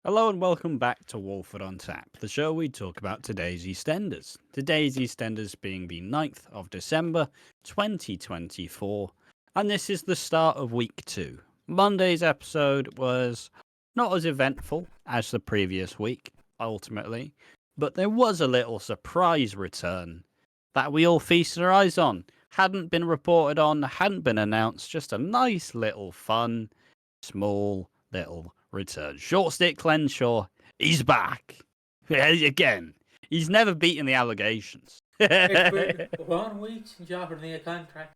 Hello and welcome back to Walford on Tap, the show we talk about today's EastEnders. Today's EastEnders being the 9th of December 2024, and this is the start of week 2. Monday's episode was not as eventful as the previous week, ultimately, but there was a little surprise return that we all feasted our eyes on. Hadn't been reported on, hadn't been announced, just a nice little fun, small little return. Short stick Clenshaw, he's back. Again, he's never beaten the allegations. It's been 1 week since you offered me a contract.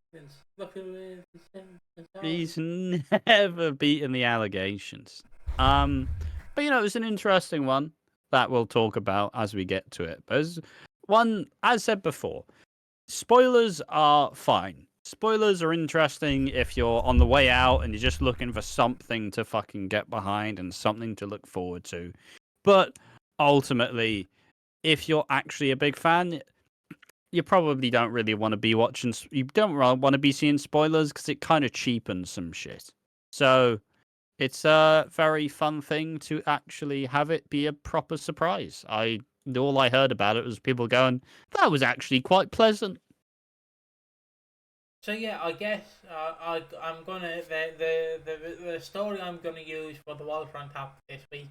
He's never beaten the allegations. But it was an interesting one that we'll talk about as we get to it. But as said before, spoilers are fine. Spoilers are interesting if you're on the way out and you're just looking for something to fucking get behind and something to look forward to. But ultimately, if you're actually a big fan, you probably don't really want to be watching. You don't want to be seeing spoilers because it kind of cheapens some shit. So it's a very fun thing to actually have it be a proper surprise. All I heard about it was people going, "That was actually quite pleasant." So yeah, I guess I'm gonna the story I'm gonna use for the Walford on Tap this week,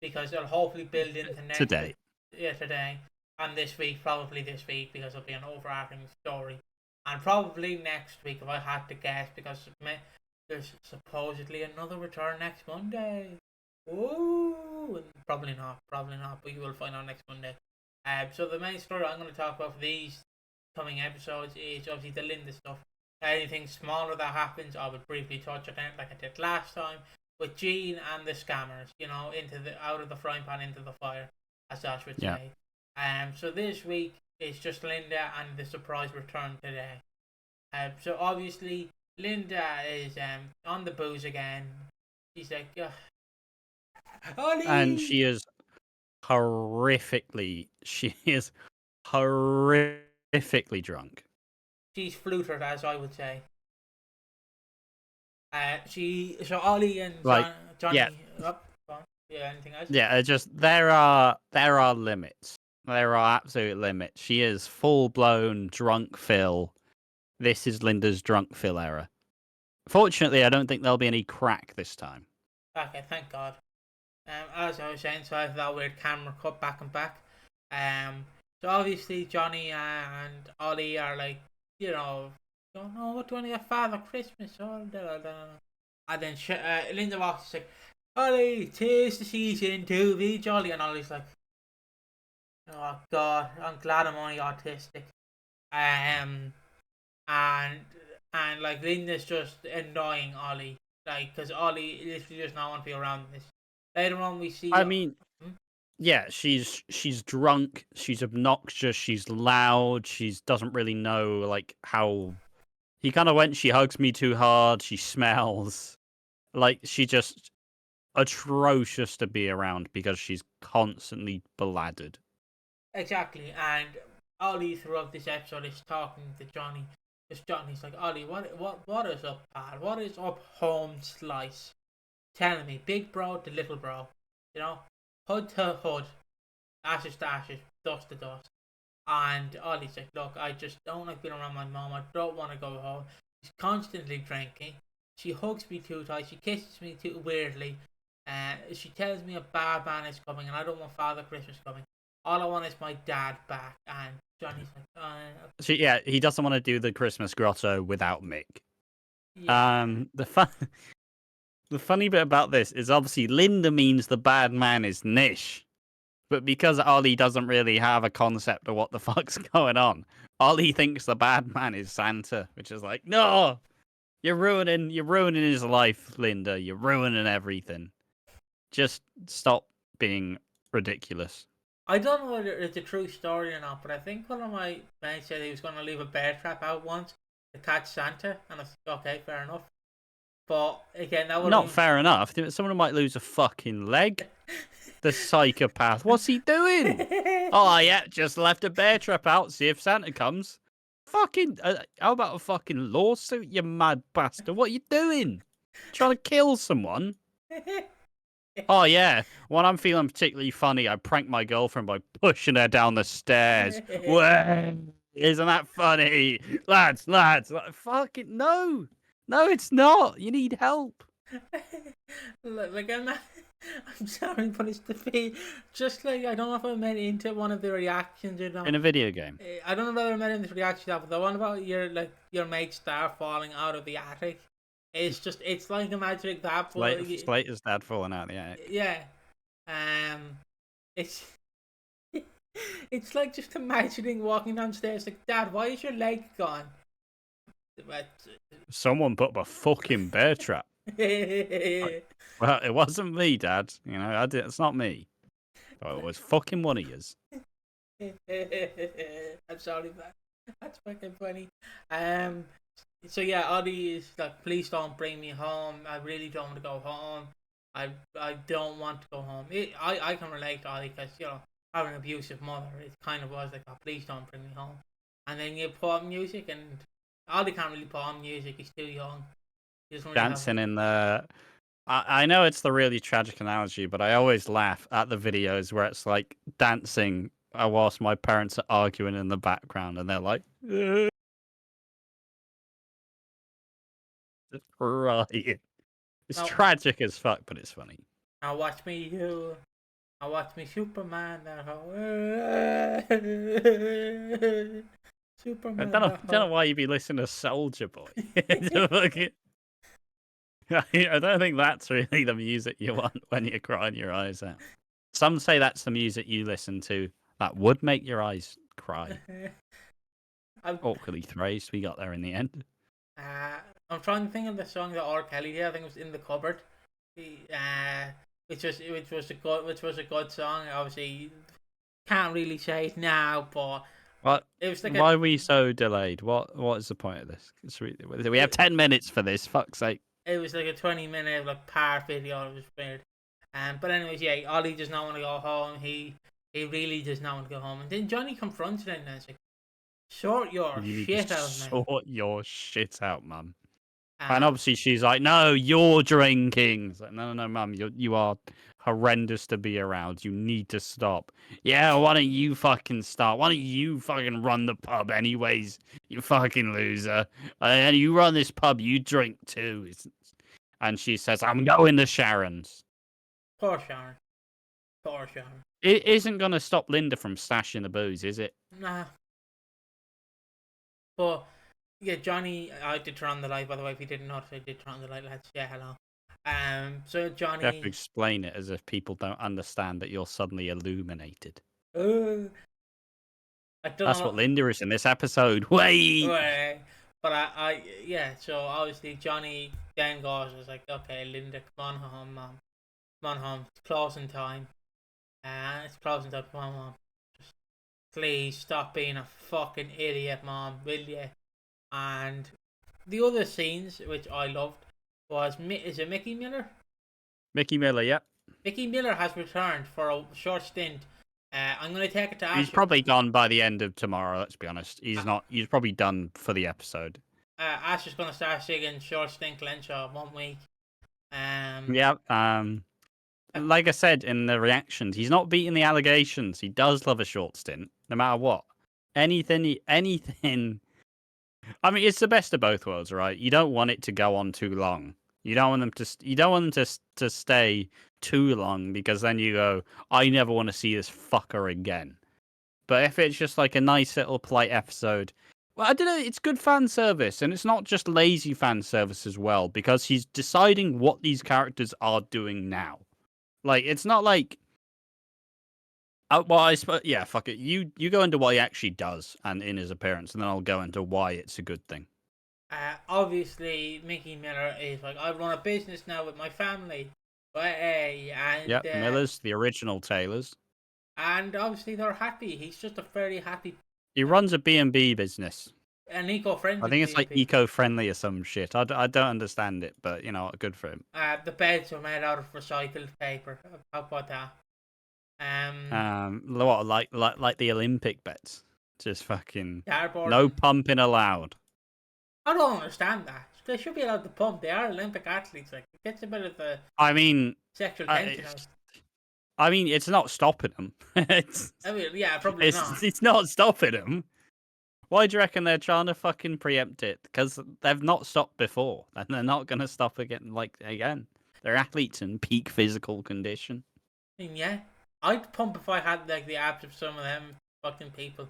because it'll hopefully build into next Today. today, and this week, probably this week, because it'll be an overarching story, and probably next week if I had to guess, because there's supposedly another return next Monday. Ooh, probably not, but you will find out next Monday. So the main story I'm going to talk about for these coming episodes is obviously the Linda stuff. Anything smaller that happens, I would briefly touch on it, like I did last time with Jean and the scammers. Out of the frying pan into the fire, as Josh would say. So this week it's just Linda and the surprise return today. So obviously Linda is on the booze again. She's like, Ollie! And she is horrifically drunk. She's flutered, as I would say. So Ollie and Johnny. Yeah. Anything else? Yeah, there are limits. There are absolute limits. She is full blown drunk Phil. This is Linda's drunk Phil era. Fortunately, I don't think there'll be any crack this time. Okay, thank God. As I was saying, so I have that weird camera cut back and back. So obviously Johnny and Ollie are like, don't know what do you want to get Father Christmas or and then Linda walks like, Ollie, 'tis the season to be jolly, and Ollie's like, oh God, I'm glad I'm only autistic. And like Linda's just annoying Ollie, like, because Ollie literally does not want to be around this. Later on, we see. Yeah, she's drunk, she's obnoxious, she's loud, she doesn't really know like how. He kind of went, she hugs me too hard, she smells. Like, she just atrocious to be around because she's constantly beladed. Exactly, and Ollie throughout this episode is talking to Johnny. Because Johnny's like, Ollie, what is up, pal? What is up, home slice? Telling me, big bro to little bro. Hood to hood, ashes to ashes, dust to dust. And Ollie's like, look, I just don't like being around my mom. I don't want to go home. She's constantly drinking. She hugs me too tight. She kisses me too weirdly. She tells me a bad man is coming, and I don't want Father Christmas coming. All I want is my dad back. And Johnny's like, he doesn't want to do the Christmas grotto without Mick. Yeah. The funny bit about this is obviously Linda means the bad man is Nish. But because Ollie doesn't really have a concept of what the fuck's going on, Ollie thinks the bad man is Santa, which is like, no, you're ruining his life, Linda. You're ruining everything. Just stop being ridiculous. I don't know whether it's a true story or not, but I think one of my mates said he was going to leave a bear trap out once to catch Santa, and I was like, okay, fair enough. But again, that would not fair enough. Someone might lose a fucking leg. The psychopath. What's he doing? Oh, yeah, just left a bear trap out. See if Santa comes. Fucking, how about a fucking lawsuit, you mad bastard? What are you doing? Trying to kill someone? Oh, yeah. When I'm feeling particularly funny, I prank my girlfriend by pushing her down the stairs. Way, isn't that funny, lads? Like, fucking no, it's not. You need help. Like I'm sorry, but it's the feel. Just like I don't know if I made it into one of the reactions or not. In a video game. I don't know whether I made it into the reaction, but the one about your mate Star falling out of the attic. It's like imagining that, but Slater's dad falling out of the attic. yeah, it's it's like just imagining walking downstairs like, Dad, why is your leg gone? Someone put up a fucking bear trap. Well, it wasn't me, Dad. You know, it's not me. Oh, it was fucking one of yous. I'm sorry, man. That's fucking funny. So yeah, Ollie is like, please don't bring me home. I really don't want to go home. I don't want to go home. I can relate to Ollie because, you know, I have an abusive mother. It kind of was like, oh, please don't bring me home. And then you put on music, and Ollie can't really put on music. He's too young. He doesn't really Dancing in the... I know it's the really tragic analogy, but I always laugh at the videos where it's like dancing whilst my parents are arguing in the background, and they're like... It's crying. It's tragic as fuck, but it's funny. Now watch me Superman. Superman. I don't know why you'd be listening to Soldier Boy. I don't think that's really the music you want when you're crying your eyes out. Some say that's the music you listen to that would make your eyes cry. Awkwardly phrased, we got there in the end. I'm trying to think of the song that R. Kelly did. I think it was In the Cupboard. Which was a good song. Obviously, can't really say it now, but it was like why are we so delayed? What is the point of this? We have 10 minutes for this. Fuck's sake. It was like a 20-minute like par video. It was weird. But anyways, yeah, Ollie does not want to go home. He really does not want to go home. And then Johnny confronts him and it's like, sort your shit out, man. Sort your shit out, mum. And obviously she's like, no, you're drinking. It's like, no, mum, you are horrendous to be around. You need to stop. Yeah, why don't you fucking start? Why don't you fucking run the pub anyways, you fucking loser? And you run this pub, you drink too. And she says, I'm going to Sharon's. Poor Sharon. It isn't going to stop Linda from stashing the booze, is it? Nah. But... yeah, Johnny, I did turn on the light, by the way, if you didn't notice, I did turn on the light, lads. Yeah, hello. So Johnny... You have to explain it as if people don't understand that you're suddenly illuminated. That's what Linda is in this episode. Wait! But yeah, so obviously Johnny then goes, was like, okay, Linda, come on home, Mom. Come on home, it's closing time. Come on, Mom. Just please stop being a fucking idiot, Mom, will you? And the other scenes, which I loved, was, is it Mickey Miller? Mickey Miller, yeah. Mickey Miller has returned for a short stint. I'm going to take it to Ash. He's probably gone by the end of tomorrow, let's be honest. He's probably done for the episode. Ash is going to start singing Short Stint Glenshaw 1 week. Like I said in the reactions, he's not beating the allegations. He does love a short stint, no matter what. Anything... I mean, it's the best of both worlds, right? You don't want it to go on too long. You don't want them to stay too long, because then you go, I never want to see this fucker again. But if it's just like a nice little polite episode, well, I don't know, it's good fan service, and it's not just lazy fan service as well, because he's deciding what these characters are doing now. Like, it's not like... well, I suppose, yeah, fuck it. You go into what he actually does and in his appearance, and then I'll go into why it's a good thing. Obviously, Mickey Miller is like, I run a business now with my family. And Millers, the original Taylors. And obviously they're happy. He's just a very happy... He runs a B&B business. An eco-friendly I think it's B&B. like eco-friendly or some shit. I don't understand it, but, you know, good for him. The beds are made out of recycled paper. How about that? What, like the Olympic bets? Just fucking Cardboard. No pumping allowed. I don't understand that. They should be allowed to pump. They are Olympic athletes. Like, it gets a bit of the... I mean... sexual tension. I mean, it's not stopping them. it's I mean, yeah, probably not. it's not stopping them. Why do you reckon they're trying to fucking preempt it? Because they've not stopped before, and they're not going to stop again. Again, they're athletes in peak physical condition. I mean, yeah, I'd pump if I had like the abs of some of them fucking people.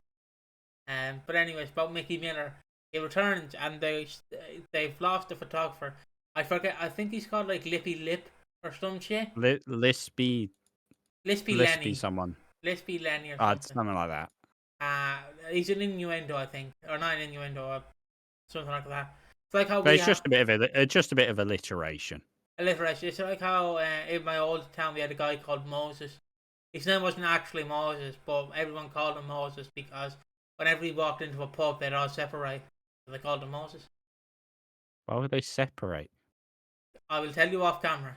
But anyways, about Mickey Miller, he returns and they've lost the photographer. I forget. I think he's called like Lippy Lip or some shit. Lispy Lenny. someone. Lispy Lenny or something. Something like that. He's an innuendo, I think, or not an innuendo, or something like that. It's like how But it's just a bit of alliteration. alliteration. It's like how in my old town we had a guy called Moses. His name wasn't actually Moses, but everyone called him Moses because whenever he walked into a pub, they'd all separate. So they called him Moses. Why would they separate? I will tell you off camera.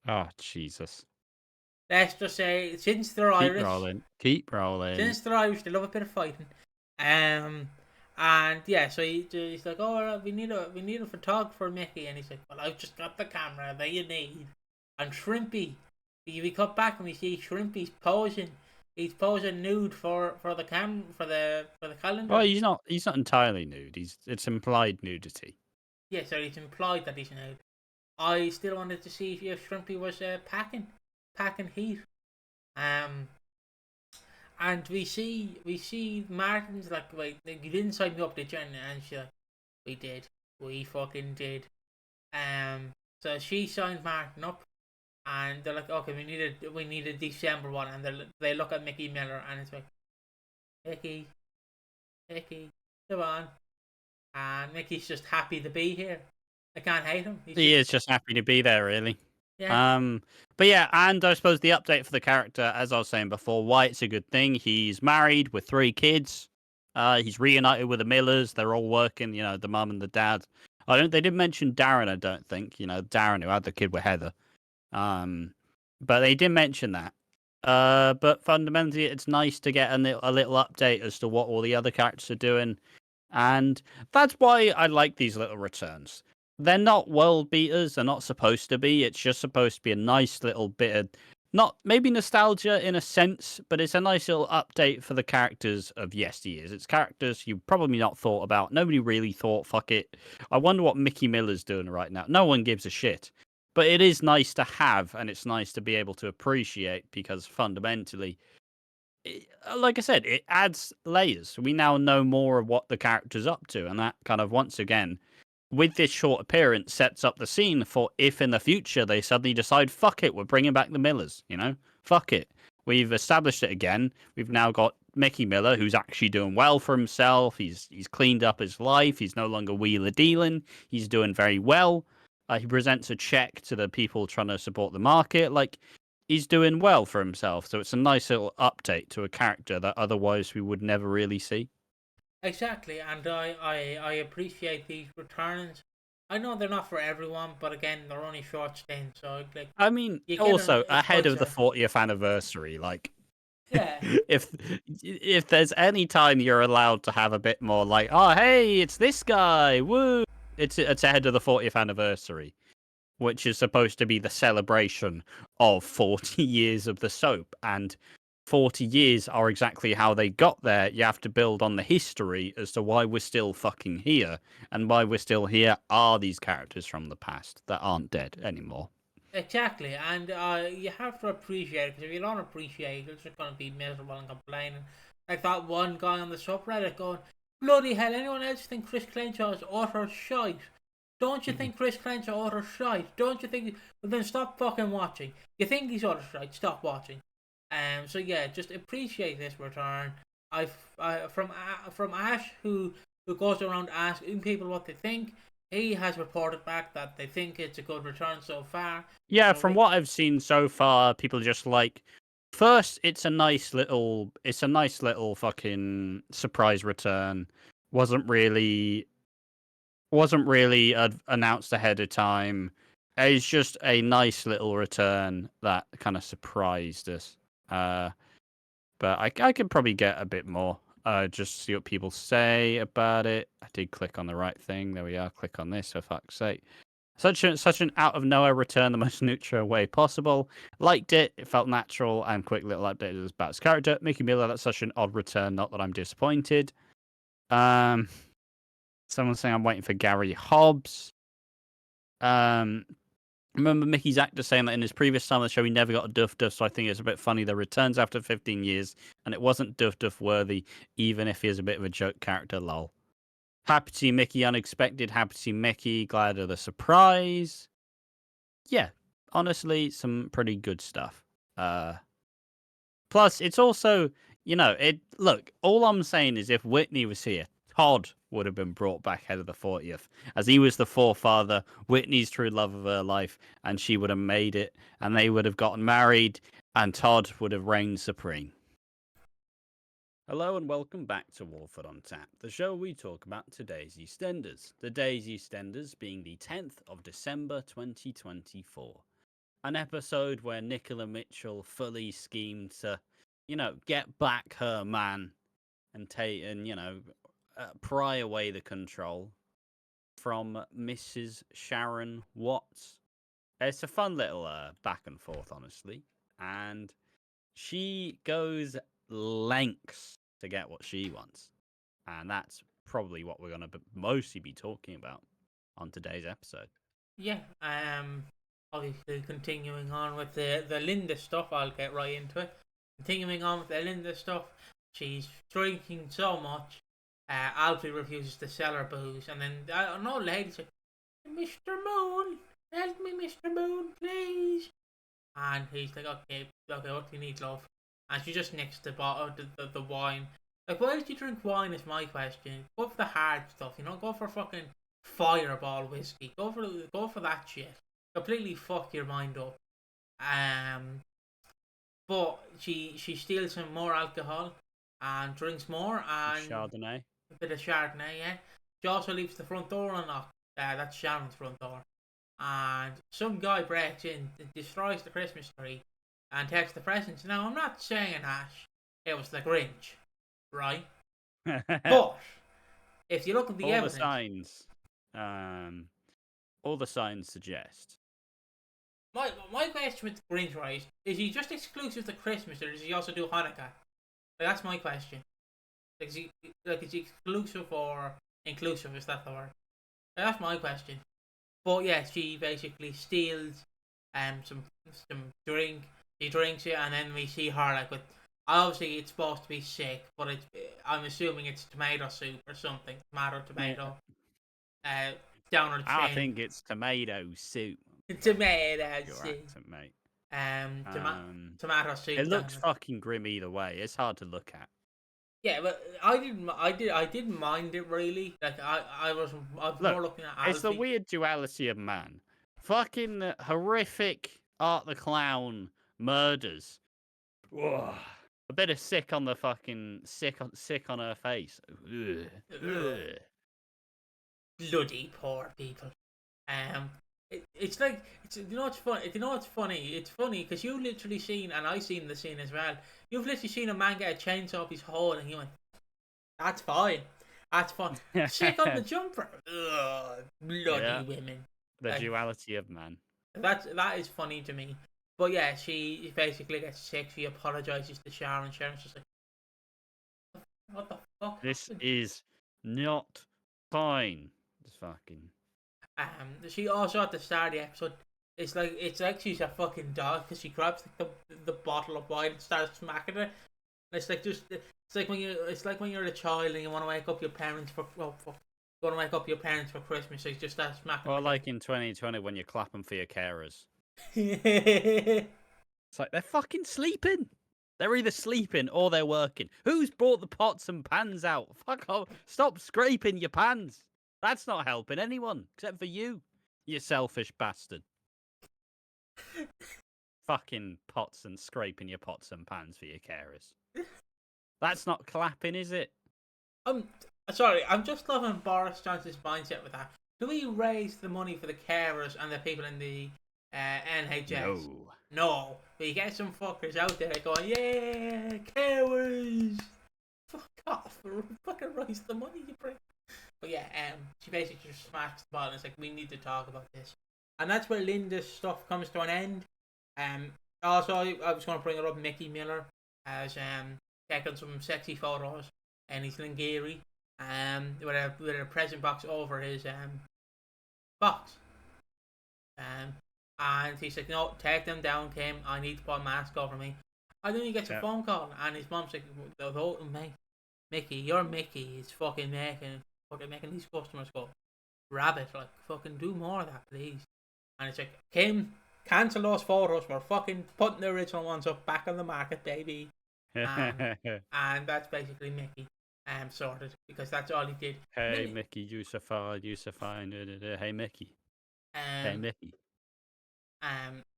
Oh, Jesus. Let's just say, since they're Irish, keep rolling. Since they're Irish, they love a bit of fighting. And yeah, so he's like, oh, we need a photographer, Mickey, and he's like, well, I've just got the camera that you need. And Shrimpy, we cut back and we see Shrimpy's posing. He's posing nude for the for the calendar. Well, he's not entirely nude. It's implied nudity. Yeah, so it's implied that he's nude. I still wanted to see if Shrimpy was packing heat. And we see Martin's like, wait, you didn't sign me up, did you? And she's like, we fucking did. So she signed Martin up, and they're like, okay, we need a December one, and they look at Mickey Miller, and it's like, Mickey, come on, and Mickey's just happy to be here. I can't hate him. He is just happy to be there, really. Yeah. But yeah, and I suppose the update for the character, as I was saying before, why it's a good thing. He's married with 3 kids. He's reunited with the Millers. They're all working, the mum and the dad. They didn't mention Darren, I don't think. Darren who had the kid with Heather. But they did mention that. But fundamentally, it's nice to get a little update as to what all the other characters are doing. And that's why I like these little returns. They're not world beaters. They're not supposed to be. It's just supposed to be a nice little bit of, not maybe nostalgia in a sense, but it's a nice little update for the characters of yesteryears. It's characters you probably not thought about. Nobody really thought, fuck it. I wonder what Mickey Miller's doing right now. No one gives a shit. But it is nice to have, and it's nice to be able to appreciate, because fundamentally, like I said, it adds layers. We now know more of what the character's up to, and that kind of, once again, with this short appearance, sets up the scene for if in the future they suddenly decide, fuck it, we're bringing back the Millers, fuck it. We've established it again. We've now got Mickey Miller, who's actually doing well for himself. He's cleaned up his life. He's no longer wheeler dealing. He's doing very well. He presents a check to the people trying to support the market. Like, he's doing well for himself. So it's a nice little update to a character that otherwise we would never really see. Exactly, and I appreciate these returns. I know they're not for everyone, but again, they're only short stints. So like, I mean, also ahead of the 40th anniversary, like, yeah, if there's any time you're allowed to have a bit more like, oh hey, it's this guy, woo! It's ahead of the 40th anniversary, which is supposed to be the celebration of 40 years of the soap, and 40 years are exactly how they got there. You have to build on the history as to why we're still fucking here, and why we're still here are these characters from the past that aren't dead anymore. Exactly, and you have to appreciate it, because if you don't appreciate it, you're just going to be miserable and complaining. Like that one guy on the subreddit going, bloody hell, anyone else think Chris Crenshaw is utter shite? Don't you think Chris Crenshaw utter shite? Don't you think... Well, then stop fucking watching. You think he's utter shite, stop watching. So yeah, just appreciate this return. From Ash, who goes around asking people what they think. He has reported back that they think it's a good return so far. Yeah, from what I've seen so far, people just like, first, it's a nice little fucking surprise return. Wasn't really announced ahead of time. It's just a nice little return that kind of surprised us. But I could probably get a bit more. Just see what people say about it. I did click on the right thing. There we are. Click on this, for fuck's sake. Such an out of nowhere return, the most neutral way possible. Liked it. It felt natural and quick little update about his character. Mickey Miller, that's such an odd return. Not that I'm disappointed. Someone saying I'm waiting for Gary Hobbs. Remember Mickey's actor saying that in his previous time on the show he never got a Duff Duff, so I think it's a bit funny the returns after 15 years, and it wasn't Duff Duff worthy, even if he is a bit of a joke character, lol. Happy to see Mickey unexpected, happy to see Mickey, glad of the surprise. Yeah, honestly, some pretty good stuff. Plus, it's also, look, all I'm saying is if Whitney was here, Todd would have been brought back head of the 40th, as he was the forefather, Whitney's true love of her life, and she would have made it, and they would have gotten married, and Todd would have reigned supreme. Hello and welcome back to Walford on Tap, the show we talk about today's EastEnders. Today's EastEnders being the 10th of December 2024. An episode where Nicola Mitchell fully schemed to, get back her man and pry away the control from Mrs. Sharon Watts. It's a fun little back and forth, honestly. And she goes lengths to get what she wants. And that's probably what we're going to mostly be talking about on today's episode. Yeah, obviously continuing on with the Linda stuff, I'll get right into it. Continuing on with the Linda stuff, she's drinking so much, Alfie refuses to sell her booze, and then an old lady's like, Mr. Moon, help me, Mr. Moon, please. And he's like, okay, what do you need, love? And she just nicks the bottle, the wine. Like, why did you drink wine is my question. Go for the hard stuff, go for fucking Fireball whiskey. Go for that shit. Completely fuck your mind up. But she steals some more alcohol and drinks more and Chardonnay. A bit of Chardonnay, yeah. She also leaves the front door unlocked. That's Sharon's front door. And some guy breaks in, destroys the Christmas tree, and takes the presents. Now, I'm not saying, Ash, it was the Grinch, right? But if you look at the evidence, all the signs suggest. My question with the Grinch, right, is he just exclusive to Christmas, or does he also do Hanukkah? That's my question. Is he exclusive or inclusive? Is that the word? That's my question. But yeah, she basically steals some drink. She drinks it, and then we see her like with. Obviously, it's supposed to be sick, but I'm assuming it's tomato soup or something. Tomato. Down her chin. I think it's tomato soup. Tomato soup. Accent, mate. Tomato soup. It looks fucking grim either way. It's hard to look at. Yeah, but I didn't mind it really. Like I was more looking at Alfie. It's the weird duality of man. Fucking horrific Art the Clown murders. Ugh. A bit of sick on the fucking sick on her face. Ugh. Bloody poor people. It's like what's funny. What's funny? It's funny because you've literally seen, and I've seen the scene as well. You've literally seen a man get a chainsaw off his hole, and you went, "That's fine, that's fine." Sick on the jumper. Ugh, bloody women. The duality of man. That is funny to me. But yeah, she basically gets sick. She apologizes to Sharon. Sharon's just like, "What the fuck?" This is not fine. It's fucking. She also at the start of the episode, it's like she's a fucking dog because she grabs the bottle of wine and starts smacking it. And it's like when you're a child and you want to wake up your parents for Christmas, so you just start smacking. Or like in 2020 when you're clapping for your carers. It's like they're fucking sleeping. They're either sleeping or they're working. Who's brought the pots and pans out? Fuck off! Stop scraping your pans. That's not helping anyone, except for you selfish bastard. Fucking pots and scraping your pots and pans for your carers. That's not clapping, is it? Sorry, I'm just loving Boris Johnson's mindset with that. Do we raise the money for the carers and the people in the NHS? No. But you get some fuckers out there going, yeah, carers. Fuck off. Fucking raise the money, you prick. But yeah, she basically just smacks the bottle and it's like, we need to talk about this. And that's where Linda's stuff comes to an end. Also, I was going to bring her up. Mickey Miller has taken some sexy photos in his Lingiri, with a present box over his box. And he's like, no, take them down, Kim. I need to put a mask over me. And then he gets a phone call, and his mom's like, mate, Mickey, your Mickey is fucking making these customers go rabbit. Like, fucking do more of that, please. And it's like, Kim, cancel those photos. We're fucking putting the original ones up back on the market, baby. And that's basically Mickey sorted, because that's all he did. Hey, Mickey, you so fine. Hey, Mickey. Hey, Mickey.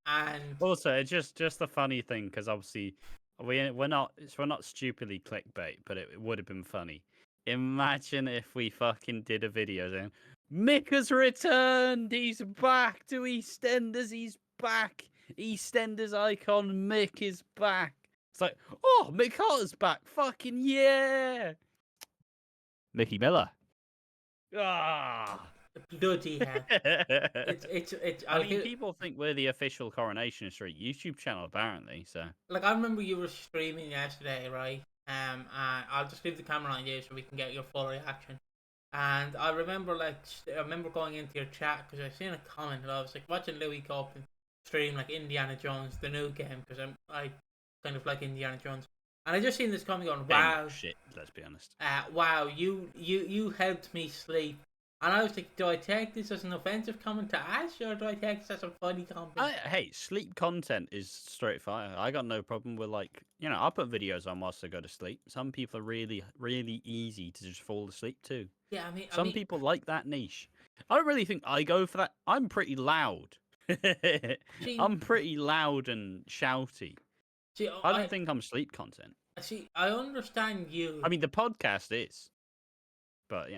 And also, it's just a funny thing, because obviously we're not stupidly clickbait, but it would have been funny. Imagine if we fucking did a video saying, Mick has returned, he's back to EastEnders, he's back. EastEnders icon Mick is back. It's like, oh, Mick Carter's back, fucking yeah. Mickey Miller. Ah. Bloody hell. It's I mean, people think we're the official Coronation Street YouTube channel, apparently. So, like, I remember you were streaming yesterday, right? I'll just leave the camera on you so we can get your full reaction. And I remember, going into your chat because I seen a comment. And I was like watching Louis Cope stream like Indiana Jones, the new game, because I kind of like Indiana Jones. And I just seen this comment going, wow, shit. Let's be honest. Wow, you helped me sleep. And I was like, do I take this as an offensive comment to Ash, or do I take this as a funny comment? Hey, sleep content is straight fire. I got no problem with, like, I put videos on whilst I go to sleep. Some people are really, really easy to just fall asleep to. Yeah, I mean, some people like that niche. I don't really think I go for that. I'm pretty loud. I'm pretty loud and shouty. I don't think I'm sleep content. See, I understand you. I mean, the podcast is, but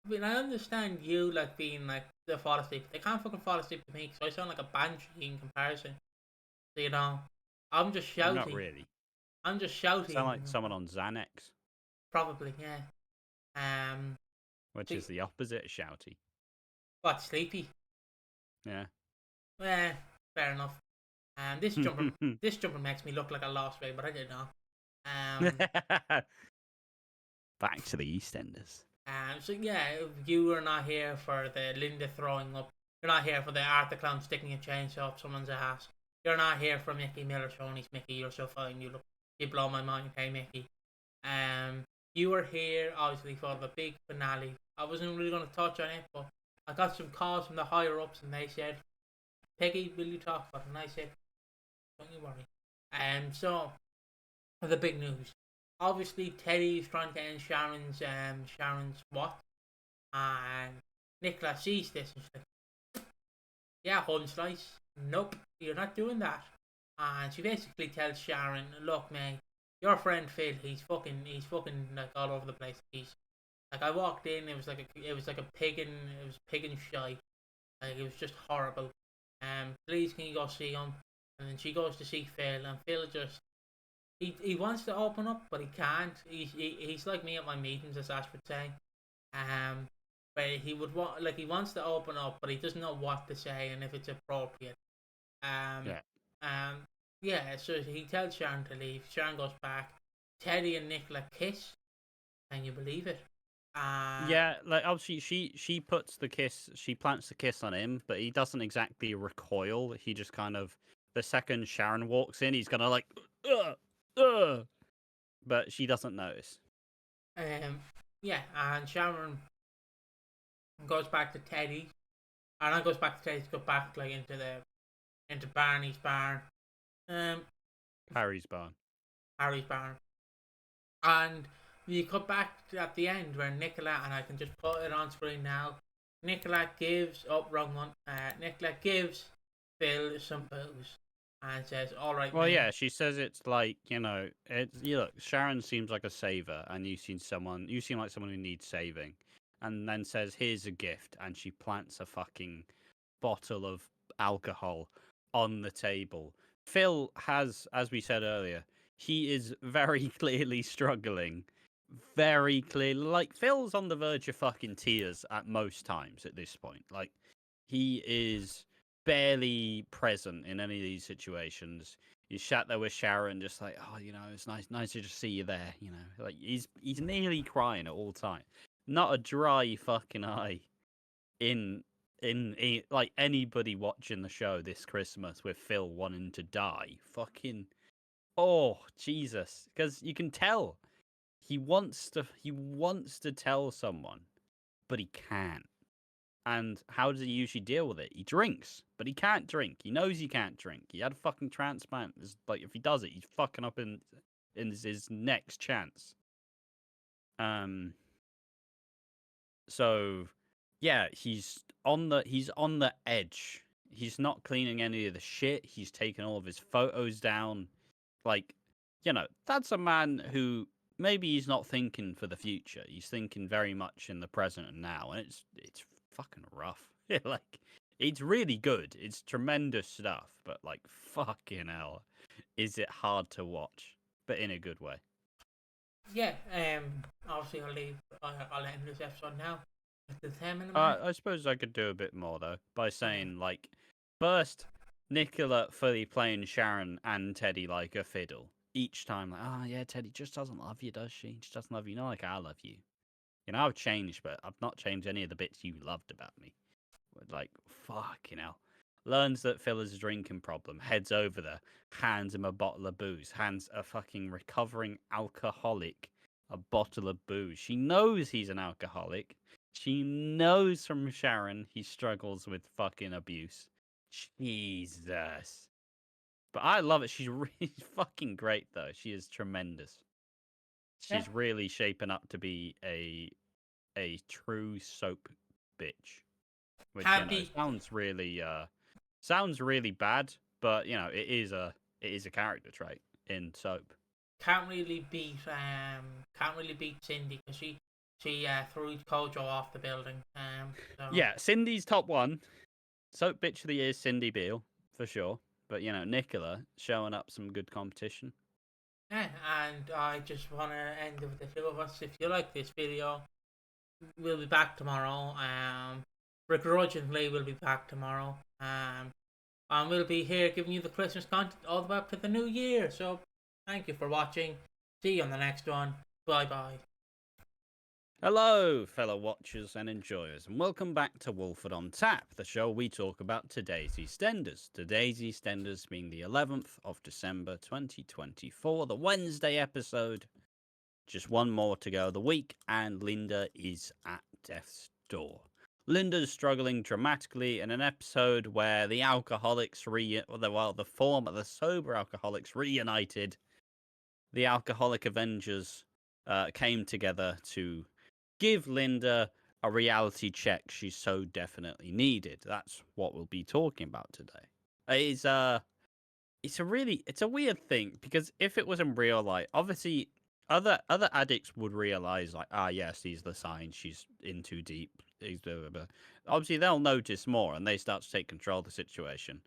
I mean, I understand you, like, being like the fall asleep. They can't fucking fall asleep to me, so I sound like a banshee in comparison. So, I'm just shouting. Not really. I'm just shouting. Sound like someone on Xanax. Probably, yeah. Which is the opposite of shouty. What, sleepy? Yeah. Fair enough. This jumper makes me look like a lost way, but I didn't know. Back to the EastEnders. So yeah, you are not here for the Linda throwing up. You're not here for the Art the Clown sticking a chainsaw up someone's ass. You're not here for Mickey Miller showing his Mickey, you're so fine, you blow my mind, hey Mickey. You were here obviously for the big finale. I wasn't really going to touch on it, but I got some calls from the higher ups and they said, Piggy, will you talk about it? And I said, don't you worry. So the big news. Obviously, Teddy's trying to get in Sharon's what? And Nicola sees this and she's like, yeah, Home Slice, nope, you're not doing that. And she basically tells Sharon, look, mate, your friend Phil, he's fucking like all over the place. He's like, I walked in, it was like a pig and shite. Like, it was just horrible. Please, can you go see him? And then she goes to see Phil, and Phil just. He wants to open up, but he can't. He's like me at my meetings, as Ash would say. But he wants to open up, but he doesn't know what to say and if it's appropriate. So he tells Sharon to leave. Sharon goes back. Teddy and Nicola kiss. Can you believe it? Yeah, like obviously she plants the kiss on him, but he doesn't exactly recoil. He just kind of, the second Sharon walks in, he's gonna like, but she doesn't notice. And Sharon goes back to Teddy, and I goes back to Teddy to go back like into Barney's barn, Harry's barn, and you cut back at the end where Nicola, and I can just put it on screen now. Nicola gives Nicola gives Phil some booze. And says, all right. Well, yeah, she says it's like, look, Sharon seems like a saver, and you seem like someone who needs saving. And then says, here's a gift. And she plants a fucking bottle of alcohol on the table. Phil has, as we said earlier, he is very clearly struggling. Very clearly. Like, Phil's on the verge of fucking tears at most times at this point. Like, He is barely present in any of these situations. He's sat there with Sharon, just like, oh, it's nice to just see you there. Like he's nearly crying at all time. Not a dry fucking eye in like anybody watching the show this Christmas with Phil wanting to die. Fucking oh Jesus, because you can tell he wants to tell someone, but he can't. And how does he usually deal with it? He drinks, but he can't drink. He knows he can't drink. He had a fucking transplant. It's like if he does it, he's fucking up in his next chance. So yeah, he's on the edge. He's not cleaning any of the shit. He's taken all of his photos down. Like, that's a man who maybe he's not thinking for the future. He's thinking very much in the present and now, and it's fucking rough. Like, it's really good. It's tremendous stuff, but like, fucking hell, is it hard to watch, but in a good way. Yeah, obviously I'll end this episode now. With the 10-minute mark. I suppose I could do a bit more though by saying like, first, Nicola fully playing Sharon and Teddy like a fiddle each time. Like, oh yeah, Teddy just doesn't love you, does she? She doesn't love you, like I love you. I've changed, but I've not changed any of the bits you loved about me. Like, fucking hell. Learns that Phil has a drinking problem, heads over there, hands him a bottle of booze, hands a fucking recovering alcoholic a bottle of booze. She knows he's an alcoholic. She knows from Sharon he struggles with fucking abuse. Jesus. But I love it. She's really fucking great, though. She is tremendous. She's really shaping up to be a true soap bitch. Which sounds really bad, but it is a character trait in soap. Can't really beat Cindy because she threw Kojo off the building. So. Yeah, Cindy's top one. Soap bitch of the year is Cindy Beale for sure. But Nicola showing up some good competition. Yeah, and I just want to end with the two of us. If you like this video, we'll be back tomorrow. Begrudgingly, we'll be back tomorrow. And we'll be here giving you the Christmas content all the way up to the new year. So, thank you for watching. See you on the next one. Bye bye. Hello, fellow watchers and enjoyers, and welcome back to Walford on Tap, the show we talk about today's EastEnders. Today's EastEnders being the 11th of December 2024, the Wednesday episode. Just one more to go of the week, and Linda is at death's door. Linda's struggling dramatically in an episode where the alcoholics the sober alcoholics reunited. The alcoholic Avengers came together to give Linda a reality check she so definitely needed. That's what we'll be talking about today. It's a weird thing because if it was in real life, obviously other addicts would realize like, yes, these are the signs she's in too deep. Obviously they'll notice more and they start to take control of the situation.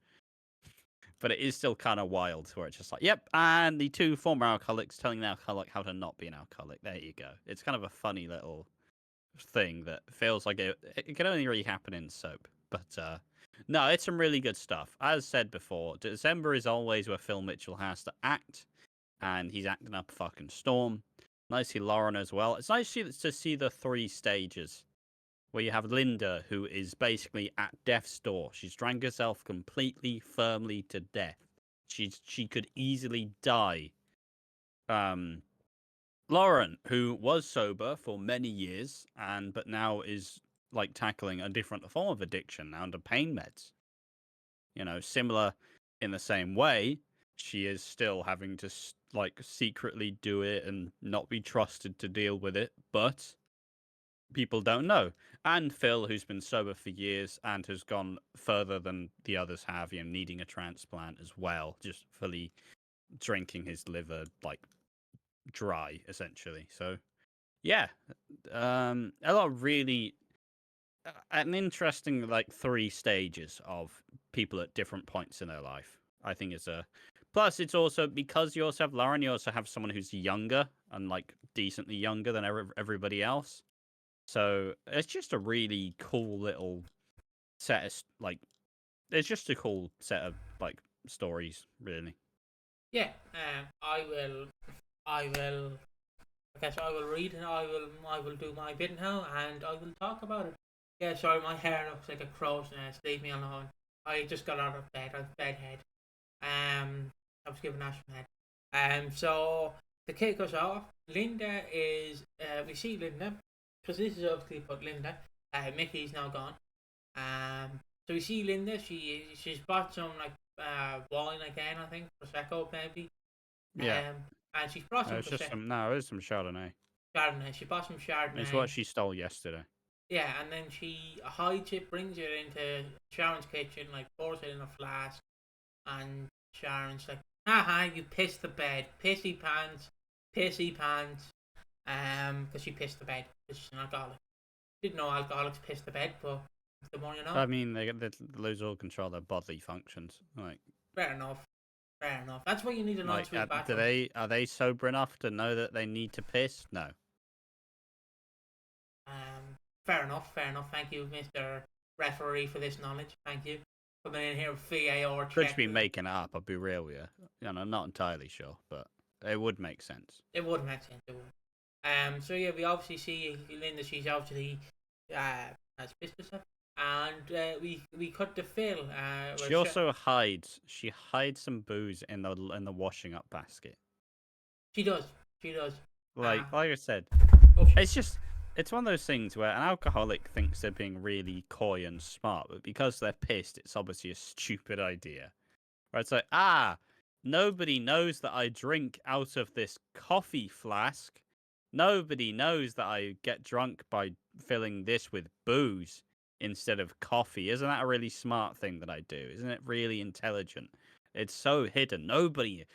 But it is still kind of wild where it's just like, yep, and the two former alcoholics telling the alcoholic how to not be an alcoholic. There you go. It's kind of a funny little thing that feels like it can only really happen in soap. But no, it's some really good stuff. As said before, December is always where Phil Mitchell has to act, and he's acting up a fucking storm. Nice to see Lauren as well. It's nice to see the three stages where you have Linda, who is basically at death's door. She's drank herself completely, firmly to death. She could easily die. Lauren, who was sober for many years, but now is like tackling a different form of addiction now under pain meds. Similar in the same way, she is still having to like secretly do it and not be trusted to deal with it, but people don't know. And Phil, who's been sober for years and has gone further than the others have, needing a transplant as well, just fully drinking his liver like dry, essentially. So, yeah, a lot of really an interesting like three stages of people at different points in their life. I think it's a plus. It's also because you also have Lauren, you also have someone who's younger and like decently younger than everybody else. So it's just a really cool little set of like, it's just a cool set of like stories, really. Yeah, I will. I will. I guess I will read and I will do my bit now and I will talk about it. Yeah, sorry, my hair looks like a crow's nest. Leave me alone. I just got out of bed. I've bedhead. I was given Ash from head. So to kick us off, Linda is. We see Linda because this is obviously about Linda. Mickey's now gone. So we see Linda. She's bought some like wine again. I think prosecco maybe. Yeah. And she's brought some It's just prosecco. it was some Chardonnay. Chardonnay. She bought some Chardonnay. It's what she stole yesterday. Yeah, and then she hides it, brings it into Sharon's kitchen, like pours it in a flask, and Sharon's like, haha, you pissed the bed. Pissy pants. Because she pissed the bed. Because she's an alcoholic. Didn't know alcoholics piss the bed, but the more you know. I mean, they lose all control of their bodily functions. Like, Fair enough. That's what you need to know. like are they sober enough to know that they need to piss? No. Fair enough. Thank you, Mr. Referee, for this knowledge. Thank you. Coming in here with VAR check. Could just be making it up, I'll be real with you. I'm not entirely sure, but it would make sense. It would make sense, it would. So yeah, we obviously see Linda, she's obviously has pissed herself. And we cut to Phil. She also hides some booze in the washing up basket. She does. Like I said, it's one of those things where an alcoholic thinks they're being really coy and smart, but because they're pissed, it's obviously a stupid idea. Where it's like, nobody knows that I drink out of this coffee flask. Nobody knows that I get drunk by filling this with booze instead of coffee. Isn't that a really smart thing that I do? Isn't it really intelligent? It's so hidden. Nobody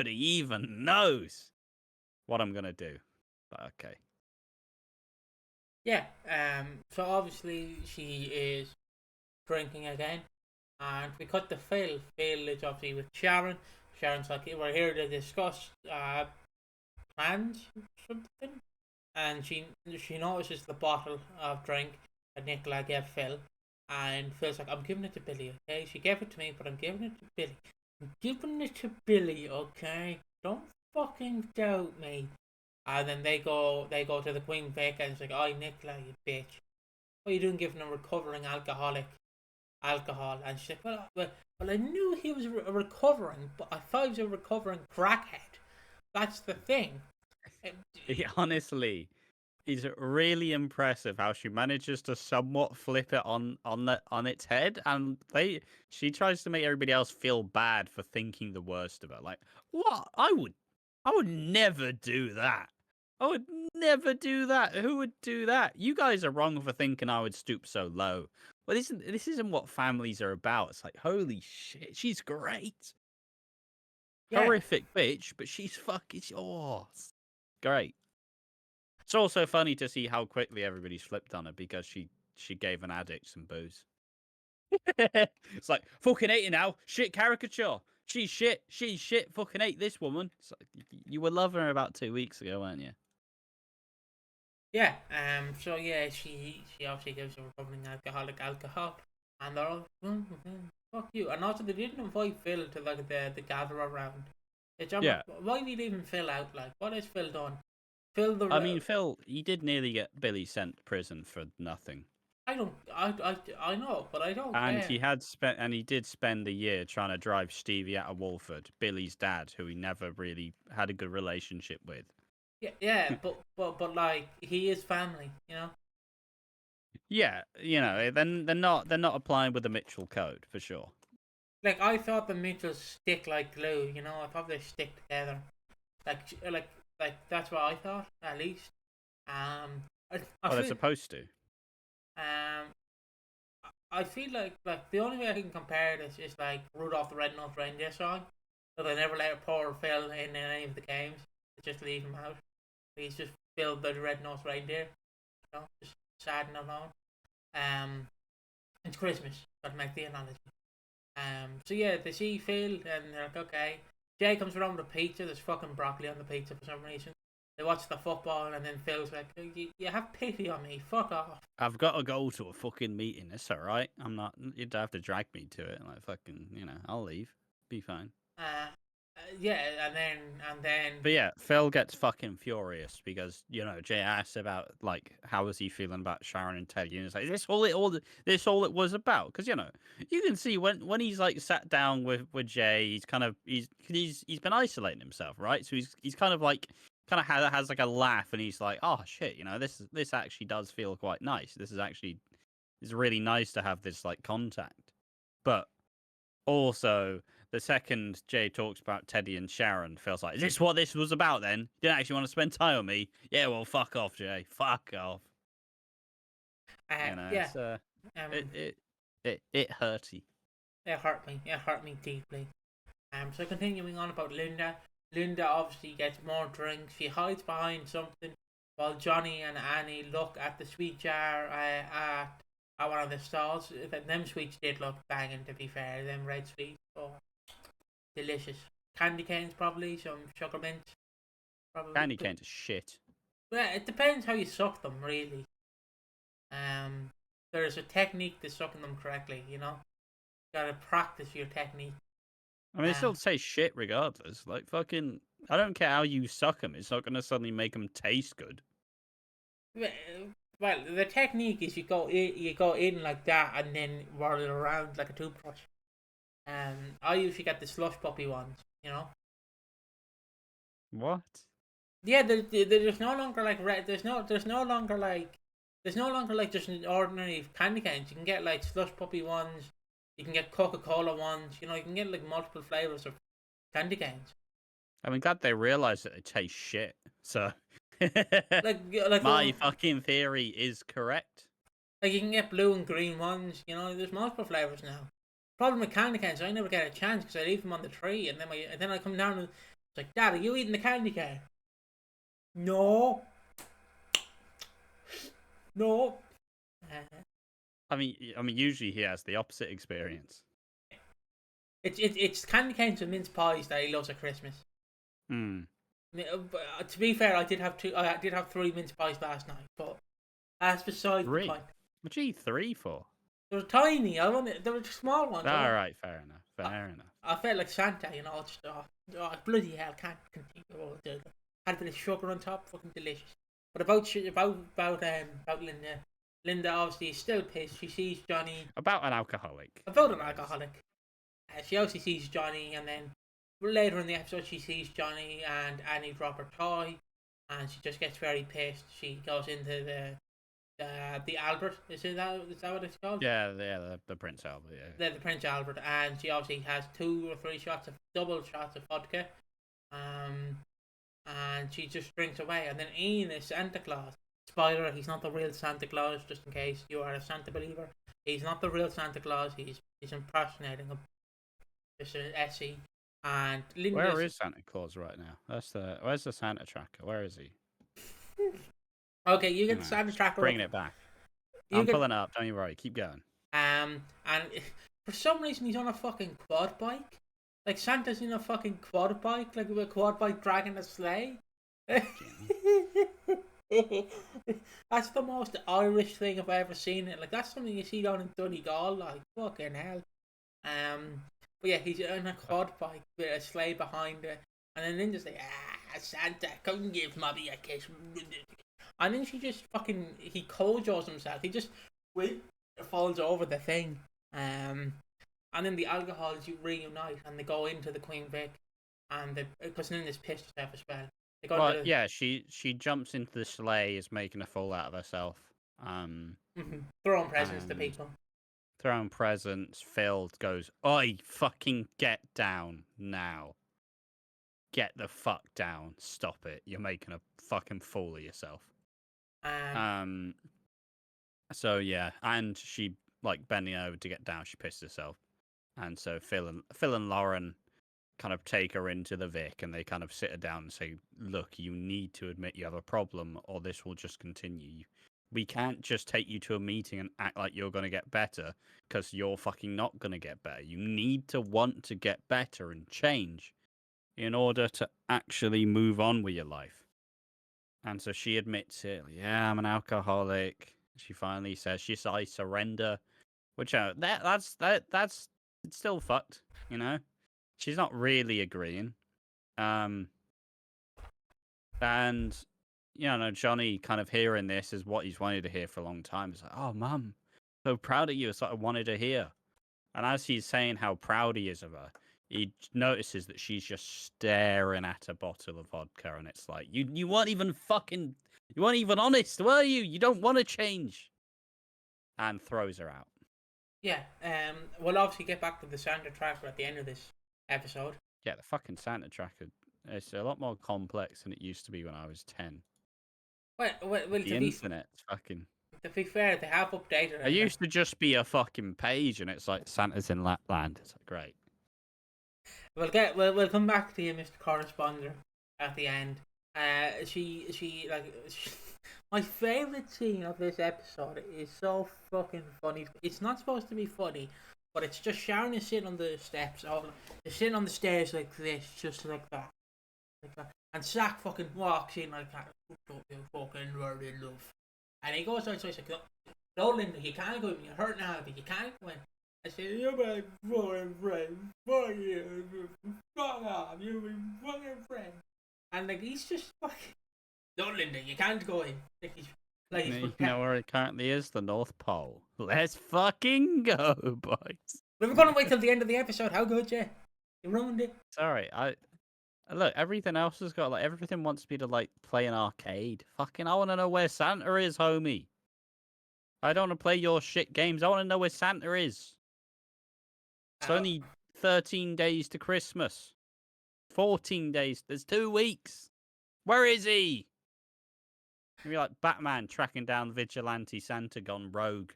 even knows what I'm gonna do. But okay. Yeah. So obviously she is drinking again, and we cut to Phil. Phil is obviously with Sharon. Sharon's like, we're here to discuss plans or something, and she notices the bottle of drink that Nicola gave Phil, and Phil's like, I'm giving it to Billy, okay? She gave it to me, but I'm giving it to Billy. I'm giving it to Billy, okay? Don't fucking doubt me. And then they go to the Queen Vic, and it's like, oh, Nicola, you bitch. What are you doing giving a recovering alcoholic alcohol? And she's like, well, I knew he was recovering, but I thought he was a recovering crackhead. That's the thing. Honestly, it's really impressive how she manages to somewhat flip it on its head, and she tries to make everybody else feel bad for thinking the worst of her. Like, what? I would never do that. I would never do that. Who would do that? You guys are wrong for thinking I would stoop so low. But this isn't what families are about. It's like, holy shit, she's great. Yeah. Horrific bitch, but she's fucking great. It's also funny to see how quickly everybody's flipped on her because she gave an addict some booze. It's like, fucking hate you now. Shit caricature. She's shit. Fucking hate this woman. It's like, you were loving her about 2 weeks ago, weren't you? Yeah. So yeah, she obviously gives a recovering alcoholic alcohol, and they're all fuck you. And also they didn't invite Phil to like the gather around. Yeah. Why did he even Phil out? Like, what has Phil done? Phil, he did nearly get Billy sent to prison for nothing. I know, but I don't. And he did spend a year trying to drive Stevie out of Walford, Billy's dad, who he never really had a good relationship with. Yeah, but like, he is family, you know. Yeah, they're not applying with the Mitchell code for sure. Like, I thought the Mitchells stick like glue, you know. I thought they stick together, like that's what I thought, at least. They're supposed to. I feel like the only way I can compare this is like Rudolph the Red-Nosed Reindeer song. So they never let poor Phil in any of the games. They just leave him out. He's just Phil the Red-Nosed Reindeer. You know, just sad and alone. It's Christmas, gotta make the analogy. So yeah, they see Phil and they're like, okay. Jay comes around with a pizza. There's fucking broccoli on the pizza for some reason. They watch the football, and then Phil's like, you have pity on me, fuck off. I've got to go to a fucking meeting. It's all right. I'm not. You'd have to drag me to it. Like fucking, I'll leave. Be fine. Yeah, and then. But yeah, Phil gets fucking furious because Jay asks about like how was he feeling about Sharon and Teddy, and it's like this all it was about, because you can see when he's like sat down with Jay, he's been isolating himself, right? So he's kind of has like a laugh, and he's like, oh shit, this actually does feel quite nice. It's really nice to have this like contact, but also, the second Jay talks about Teddy and Sharon, feels like, is this what this was about then? You didn't actually want to spend time with me? Yeah, well, fuck off, Jay. Fuck off. Yeah. It's it hurty. It hurt me. It hurt me deeply. So continuing on about Linda. Linda obviously gets more drinks. She hides behind something while Johnny and Annie look at the sweet jar at one of the stalls. Them sweets did look banging, to be fair. Them red sweets. Oh, delicious. Candy canes, probably. Some sugar mints. Probably. Candy canes are shit. Well, it depends how you suck them, really. There's a technique to sucking them correctly, You gotta practice your technique. I mean, it still tastes shit regardless. Like, fucking, I don't care how you suck them. It's not going to suddenly make them taste good. Well, the technique is you go in like that and then whirl it around like a toothbrush. I usually get the slush puppy ones, What? Yeah, there's no longer like red. There's no longer like just an ordinary candy canes. You can get like slush puppy ones. You can get Coca-Cola ones. You can get like multiple flavors of candy canes. I mean, glad they realize that they taste shit. So, like my fucking theory is correct. Like you can get blue and green ones. There's multiple flavors now. Problem with candy canes, I never get a chance because I leave them on the tree, and then I come down and it's like, Dad, are you eating the candy cane? No. No. I mean, usually he has the opposite experience. It's candy canes and mince pies that he loves at Christmas. To be fair, I did have 3 mince pies last night, but that's beside the point. What did you eat 3 for? They were tiny. They were small ones. All right, fair enough. I felt like Santa, just bloody hell, can't continue. Had a bit of sugar on top, fucking delicious. But about Linda. Linda obviously is still pissed. She sees Johnny. About an alcoholic. She obviously sees Johnny, and then later in the episode she sees Johnny and Annie drop her toy, and she just gets very pissed. She goes into the Albert. Is that what it's called? Yeah, the Prince Albert. Yeah. The Prince Albert, and she obviously has 2 or 3 double shots of vodka, and she just drinks away. And then Ian is Santa Claus. Spoiler: he's not the real Santa Claus. Just in case you are a Santa believer, he's not the real Santa Claus. He's impersonating him. Just an SE. And where is Santa Claus right now? Where's the Santa tracker? Where is he? Okay, you get the Santa tracker. Bringing it back. I'm pulling it up. Don't you worry. Keep going. And for some reason he's on a fucking quad bike. Like Santa's in a fucking quad bike, like a quad bike dragging a sleigh. That's the most Irish thing I've ever seen. Like that's something you see down in Donegal. Like fucking hell. But yeah, he's on a quad bike with a sleigh behind it, and then Linda's like, Santa, come give Mummy a kiss. And then he co-jaws himself. He just falls over the thing. And then the alcohols reunite and they go into the Queen Vic, and because Linda's pissed herself as well. Yeah, she jumps into the sleigh, is making a fool out of herself. Throwing presents to people. Throwing presents. Phil goes, "Oi, fucking get down now. Get the fuck down. Stop it. You're making a fucking fool of yourself." So yeah, and she bending over to get down. She pissed herself, and so Phil and Lauren kind of take her into the Vic, and they kind of sit her down and say, "Look, you need to admit you have a problem, or this will just continue. We can't just take you to a meeting and act like you're going to get better, because you're fucking not going to get better. You need to want to get better and change in order to actually move on with your life." And so she admits it. Like, yeah, I'm an alcoholic. She finally says, I surrender. Which that's it's still fucked, you know. She's not really agreeing. And Johnny kind of hearing this is what he's wanted to hear for a long time. It's like, oh, mum, so proud of you. It's what I wanted to hear. And as he's saying how proud he is of her, he notices that she's just staring at a bottle of vodka, and it's like, you weren't even honest, were you? You don't want to change. And throws her out. Yeah. We'll obviously get back to the Santa tracker at the end of this episode. Yeah, the fucking Santa tracker. It's a lot more complex than it used to be when I was 10. Well, The internet's fucking... To be fair, they have updated it. It used to just be a fucking page, and it's like Santa's in Lapland. It's like, great. We'll come back to you, Mr. Corresponder, at the end. My favourite scene of this episode is so fucking funny. It's not supposed to be funny, but it's just Sharon is sitting on the steps, they're sitting on the stairs like this, just like that. And Zach fucking walks in like that. Don't you fucking worry, love. And he goes outside, he's like, no, Linda, you can't go in. You're hurt now, but you can't go in. I said, you're my fucking friend. Fuck you. Fuck off. You're my fucking friend. And like, he's just fucking... No, Linda, you can't go in. You know where it currently is? The North Pole. Let's fucking go, boys. We were going to wait till the end of the episode. How good, yeah? You ruined it. Sorry, Look, everything else has got, like, everything wants me to, like, play an arcade. Fucking, I want to know where Santa is, homie. I don't want to play your shit games. I want to know where Santa is. It's only 13 days to Christmas. 14 days. There's 2 weeks. Where is he? Maybe like Batman tracking down vigilante Santa gone rogue.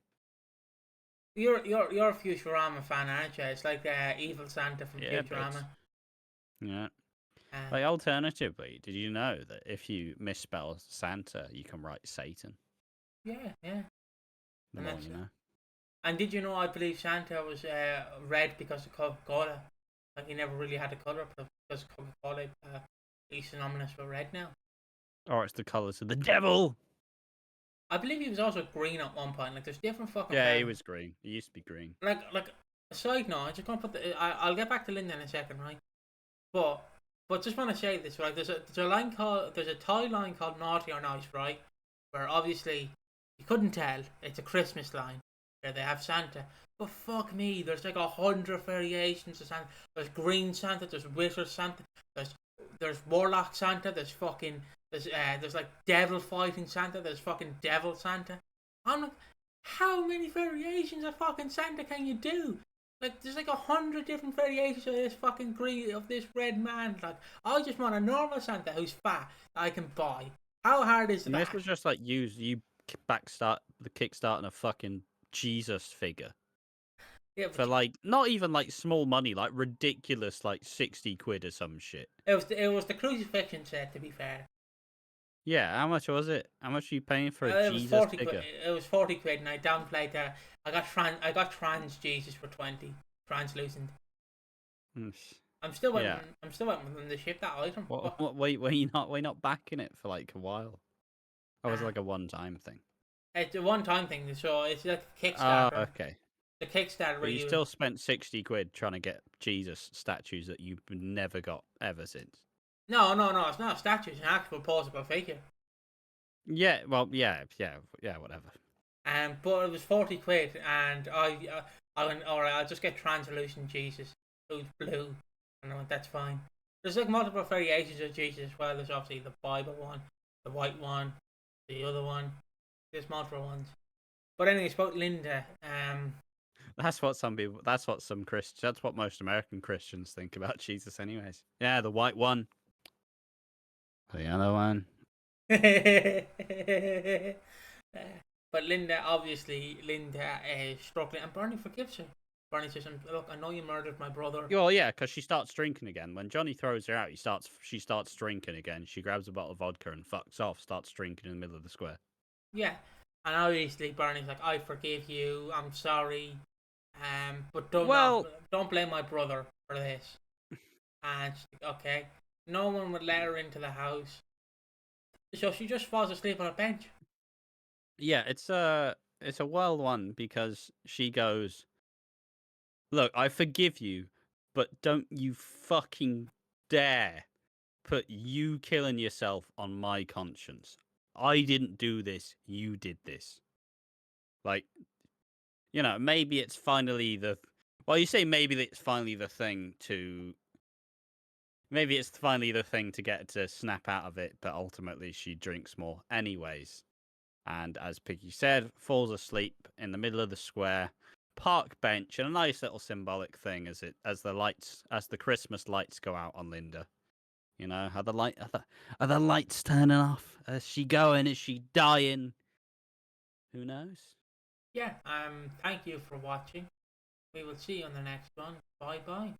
You're a Futurama fan, aren't you? It's like Evil Santa from Futurama. Yeah. Like, alternatively, did you know that if you misspell Santa, you can write Satan? Yeah. The more you know. And did you know, I believe Santa was red because of Coca-Cola. Like, he never really had a colour, but because of Coca-Cola, he's synonymous with red now. Or it's the colours of the devil! I believe he was also green at one point. Like, there's different fucking... Yeah, he was green. He used to be green. Like, a side note, I just want to put I'll get back to Linda in a second, right? But just want to say this, right? There's a Thai line called Naughty or Nice, right? Where obviously you couldn't tell it's a Christmas line where they have Santa. But fuck me, there's like 100 variations of Santa. There's Green Santa, there's Wizard Santa, there's Warlock Santa, there's like Devil Fighting Santa, there's fucking Devil Santa. I'm like, how many variations of fucking Santa can you do? Like, there's like 100 different variations of this fucking this red man. Like, I just want a normal Santa who's fat that I can buy. How hard is that? This was just like you kickstarting a fucking Jesus figure. Yeah, for like not even like small money, like ridiculous, like 60 quid or some shit. It was the crucifixion set, to be fair. Yeah, how much was it? How much are you paying for a Jesus figure? It was 40 quid, and I downplayed that. I got trans Jesus for 20, translucent. I'm still waiting. Yeah. I'm still waiting for them to ship that item. Wait, were you not backing it for like a while? Or was it like a one-time thing? It's a one-time thing, so it's like a Kickstarter. Oh, okay. The Kickstarter. But you still spent 60 quid trying to get Jesus statues that you've never got ever since. No, it's not a statue, it's an actual posable figure. Yeah, well, yeah, whatever. But it was 40 quid, and I went, alright, I'll just get translucent Jesus, who's blue, and I went, that's fine. There's like multiple variations of Jesus as well. There's obviously the Bible one, the white one, the other one. There's multiple ones. But anyways, about Linda, That's what most American Christians think about Jesus anyways. Yeah, the white one. The other one. But Linda is struggling, and Bernie forgives her. Bernie says, look, I know you murdered my brother. Well, yeah, because she starts drinking again. When Johnny throws her out, she starts drinking again. She grabs a bottle of vodka and fucks off, starts drinking in the middle of the square. Yeah, and obviously Bernie's like, I forgive you, I'm sorry, but don't blame my brother for this. And she's like, okay. No one would let her into the house. So she just falls asleep on a bench. Yeah, it's a wild one because she goes, "Look, I forgive you, but don't you fucking dare put you killing yourself on my conscience. I didn't do this, you did this." Like, maybe it's finally well, you say maybe it's finally the thing to maybe it's finally the thing to get her to snap out of it, but ultimately she drinks more anyways. And as Piggy said, falls asleep in the middle of the square, park bench, and a nice little symbolic thing as the Christmas lights go out on Linda. Are the lights turning off? Is she going? Is she dying? Who knows? Yeah. Thank you for watching. We will see you on the next one. Bye bye.